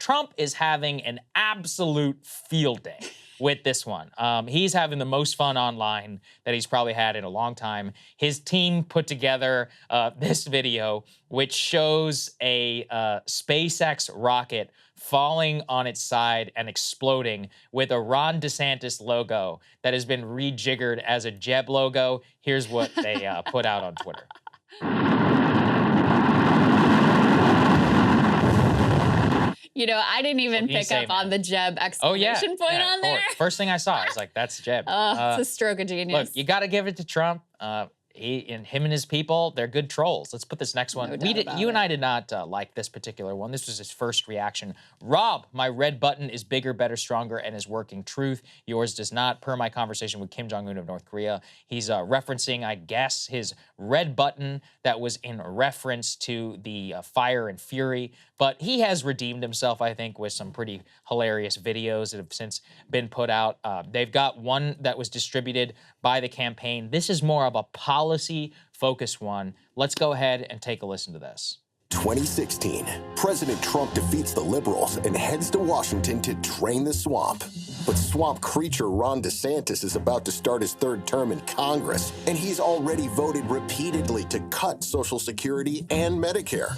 Trump is having an absolute field day with this one. He's having the most fun online that he's probably had in a long time. His team put together this video, which shows a SpaceX rocket falling on its side and exploding with a Ron DeSantis logo that has been rejiggered as a Jeb logo. Here's what they put out on Twitter. You know, I didn't even pick up on the Jeb exclamation point on there. First thing I saw, I was like, that's Jeb. It's a stroke of genius. Look, you got to give it to Trump. Him and his people, they're good trolls. Let's put this next one. You and I did not like this particular one. This was his first reaction. Rob, my red button is bigger, better, stronger, and is working. Truth. Yours does not. Per my conversation with Kim Jong-un of North Korea, he's referencing, I guess, his red button that was in reference to the Fire and Fury. But he has redeemed himself, I think, with some pretty hilarious videos that have since been put out. They've got one that was distributed by the campaign. This is more of a policy-focused one. Let's go ahead and take a listen to this. 2016, President Trump defeats the liberals and heads to Washington to drain the swamp. But swamp creature Ron DeSantis is about to start his third term in Congress, and he's already voted repeatedly to cut Social Security and Medicare.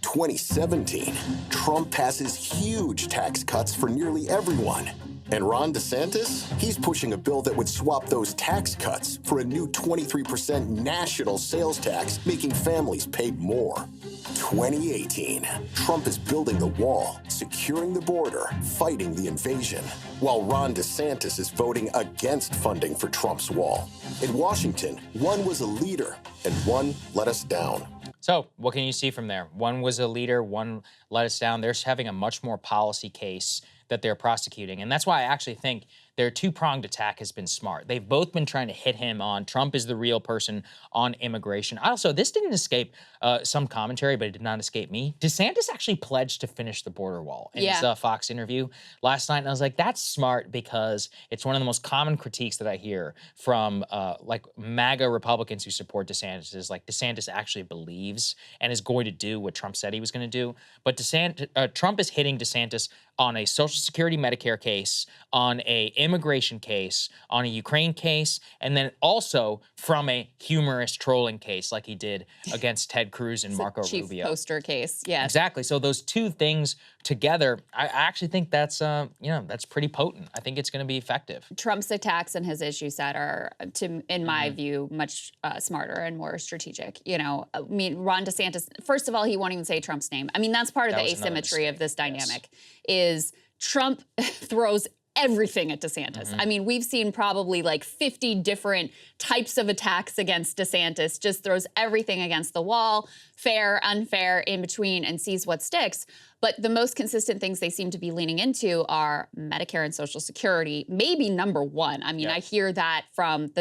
2017, Trump passes huge tax cuts for nearly everyone. And Ron DeSantis, he's pushing a bill that would swap those tax cuts for a new 23% national sales tax, making families pay more. 2018, Trump is building the wall, securing the border, fighting the invasion, while Ron DeSantis is voting against funding for Trump's wall. In Washington, one was a leader and one let us down. So what can you see from there? One was a leader, one let us down. They're having a much more policy case that they're prosecuting. And that's why I actually think their two-pronged attack has been smart. They've both been trying to hit him on Trump is the real person on immigration. Also, this didn't escape some commentary, but it did not escape me. DeSantis actually pledged to finish the border wall in his Fox interview last night. And I was like, that's smart because it's one of the most common critiques that I hear from like MAGA Republicans who support DeSantis is like DeSantis actually believes and is going to do what Trump said he was going to do. But Trump is hitting DeSantis on a Social Security Medicare case, on a immigration case, on a Ukraine case, and then also from a humorous trolling case like he did against Ted Cruz and Marco Rubio. Chief poster case, yes. Exactly. So those two things together, I actually think that's that's pretty potent. I think it's going to be effective. Trump's attacks and his issue set are, in my view, much smarter and more strategic. You know, I mean, Ron DeSantis, first of all, he won't even say Trump's name. I mean, that's part of the asymmetry of this dynamic is Trump throws everything at DeSantis. I mean, we've seen probably like 50 different types of attacks against DeSantis, just throws everything against the wall, fair, unfair, in between, and sees what sticks. But the most consistent things they seem to be leaning into are Medicare and Social Security, maybe number one. I mean, I hear that from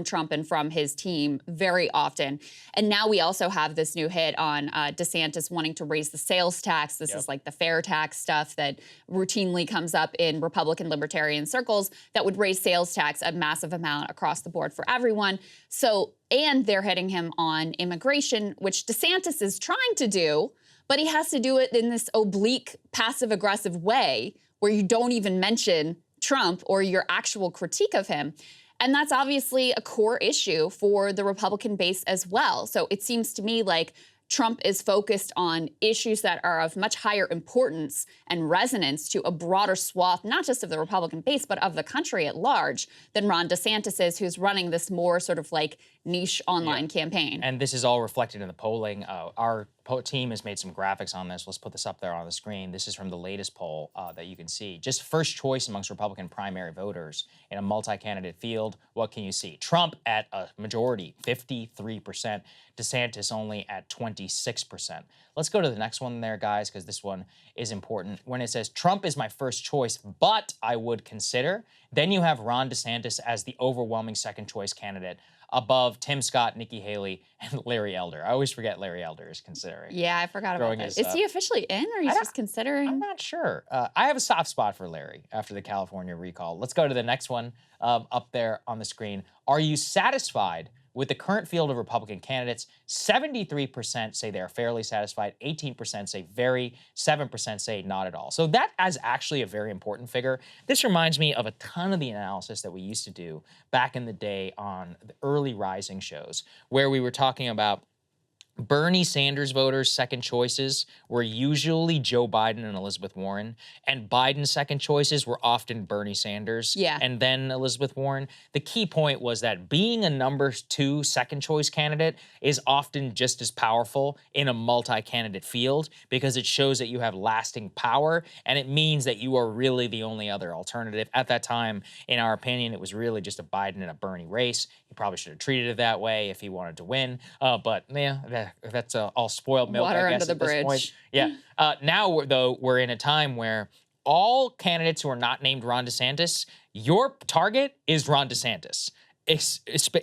Trump and from his team very often. And now we also have this new hit on DeSantis wanting to raise the sales tax. This is like the fair tax stuff that routinely comes up in Republican libertarian circles that would raise sales tax a massive amount across the board for everyone. So, and they're hitting him on immigration, which DeSantis is trying to do, but he has to do it in this oblique, passive-aggressive way where you don't even mention Trump or your actual critique of him. And that's obviously a core issue for the Republican base as well. So it seems to me like Trump is focused on issues that are of much higher importance and resonance to a broader swath, not just of the Republican base, but of the country at large, than Ron DeSantis is, who's running this more sort of like niche online campaign. And this is all reflected in the polling. Our team has made some graphics on this. Let's put this up there on the screen. This is from the latest poll that you can see. Just first choice amongst Republican primary voters in a multi-candidate field. What can you see? Trump at a majority, 53%. DeSantis only at 26%. Let's go to the next one there, guys, because this one is important. When it says, Trump is my first choice, but I would consider, then you have Ron DeSantis as the overwhelming second choice candidate above Tim Scott, Nikki Haley, and Larry Elder. I always forget Larry Elder is considering. Yeah, I forgot about that. Is he officially in, or he's just considering? I'm not sure. I have a soft spot for Larry after the California recall. Let's go to the next one up there on the screen. Are you satisfied with the current field of Republican candidates, 73% say they're fairly satisfied, 18% say very, 7% say not at all. So that is actually a very important figure. This reminds me of a ton of the analysis that we used to do back in the day on the early rising shows, where we were talking about Bernie Sanders voters' second choices were usually Joe Biden and Elizabeth Warren, and Biden's second choices were often Bernie Sanders and then Elizabeth Warren. The key point was that being a number 2 second choice candidate is often just as powerful in a multi-candidate field because it shows that you have lasting power, and it means that you are really the only other alternative. At that time, in our opinion, it was really just a Biden and a Bernie race. He probably should have treated it that way if he wanted to win, but yeah, that's all spoiled milk, Water I guess, under the at this bridge. point. Yeah. Now, we're in a time where all candidates who are not named Ron DeSantis, your target is Ron DeSantis,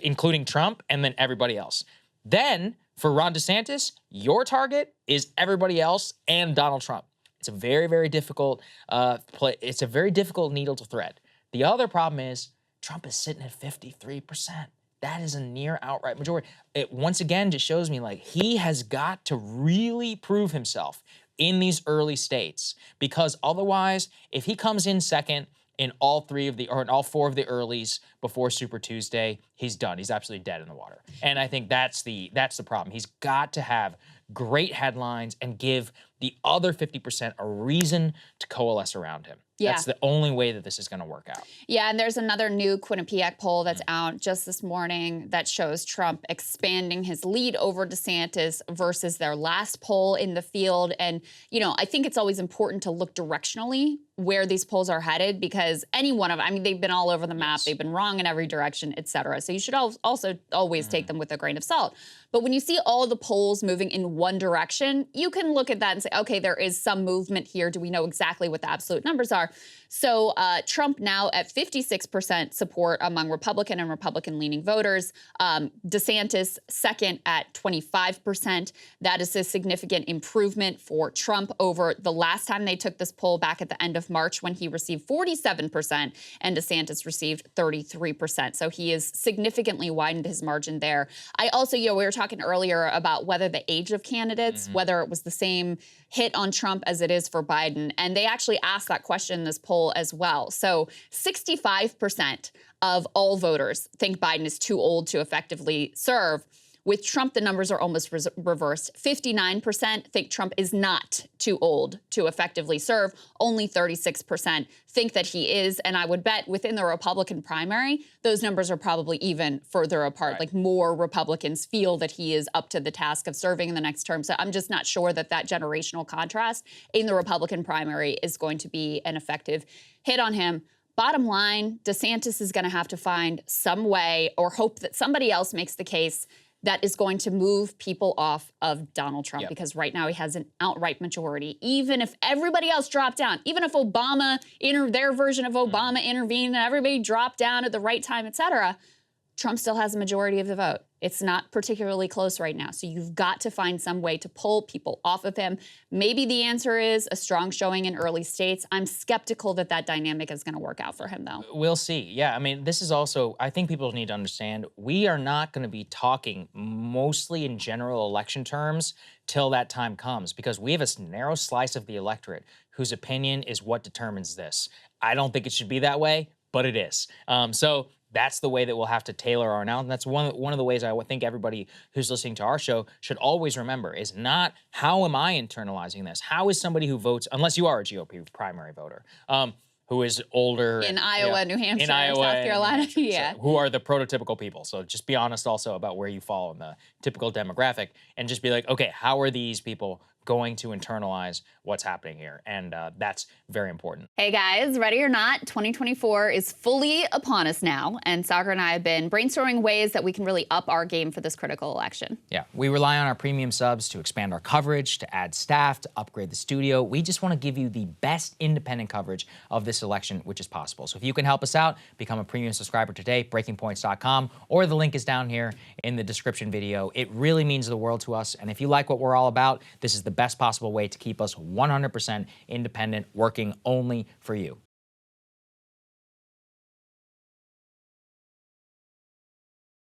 including Trump and then everybody else. Then, for Ron DeSantis, your target is everybody else and Donald Trump. It's a very, very difficult it's a very difficult needle to thread. The other problem is Trump is sitting at 53%. That is a near outright majority. It once again just shows me like he has got to really prove himself in these early states, because otherwise, if he comes in second in all 4 of the earlies before Super Tuesday, he's done. He's absolutely dead in the water. And I think that's the problem. He's got to have great headlines and give the other 50% a reason to coalesce around him. Yeah. That's the only way that this is going to work out. Yeah, and there's another new Quinnipiac poll that's out just this morning that shows Trump expanding his lead over DeSantis versus their last poll in the field. And, you know, I think it's always important to look directionally where these polls are headed, because any one of them, I mean, they've been all over the map. Yes. They've been wrong in every direction, et cetera. So you should also always take them with a grain of salt. But when you see all the polls moving in one direction, you can look at that and say, okay, there is some movement here. Do we know exactly what the absolute numbers are? So Trump now at 56% support among Republican and Republican-leaning voters. DeSantis second at 25%. That is a significant improvement for Trump over the last time they took this poll back at the end of March, when he received 47% and DeSantis received 33%. So he has significantly widened his margin there. I also, we were talking earlier about whether the age of candidates, whether it was the same hit on Trump as it is for Biden. And they actually asked that question in this poll as well. So 65% of all voters think Biden is too old to effectively serve. With Trump, the numbers are almost reversed. 59% think Trump is not too old to effectively serve. Only 36% think that he is. And I would bet within the Republican primary, those numbers are probably even further apart. Right. Like more Republicans feel that he is up to the task of serving in the next term. So I'm just not sure that that generational contrast in the Republican primary is going to be an effective hit on him. Bottom line, DeSantis is going to have to find some way or hope that somebody else makes the case that is going to move people off of Donald Trump, because right now he has an outright majority. Even if everybody else dropped down, even if Obama, their version of Obama intervened and everybody dropped down at the right time, et cetera, Trump still has a majority of the vote. It's not particularly close right now. So you've got to find some way to pull people off of him. Maybe the answer is a strong showing in early states. I'm skeptical that that dynamic is going to work out for him, though. We'll see. Yeah, I mean, this is also, I think people need to understand, we are not going to be talking mostly in general election terms till that time comes, because we have a narrow slice of the electorate whose opinion is what determines this. I don't think it should be that way, but it is. So that's the way that we'll have to tailor our announcement. That's one of the ways I would think everybody who's listening to our show should always remember is not how am I internalizing this? How is somebody who votes, unless you are a GOP primary voter, who is older in Iowa, New Hampshire, South Carolina, so, who are the prototypical people. So just be honest also about where you fall in the typical demographic, and just be like, okay, how are these people going to internalize what's happening here? And that's very important. Hey guys, ready or not, 2024 is fully upon us now, and Sagar and I have been brainstorming ways that we can really up our game for this critical election. Yeah, we rely on our premium subs to expand our coverage, to add staff, to upgrade the studio. We just want to give you the best independent coverage of this election, which is possible. So if you can help us out, become a premium subscriber today, breakingpoints.com, or the link is down here in the description video. It really means the world to us, and if you like what we're all about, this is the best possible way to keep us 100% independent, working only for you.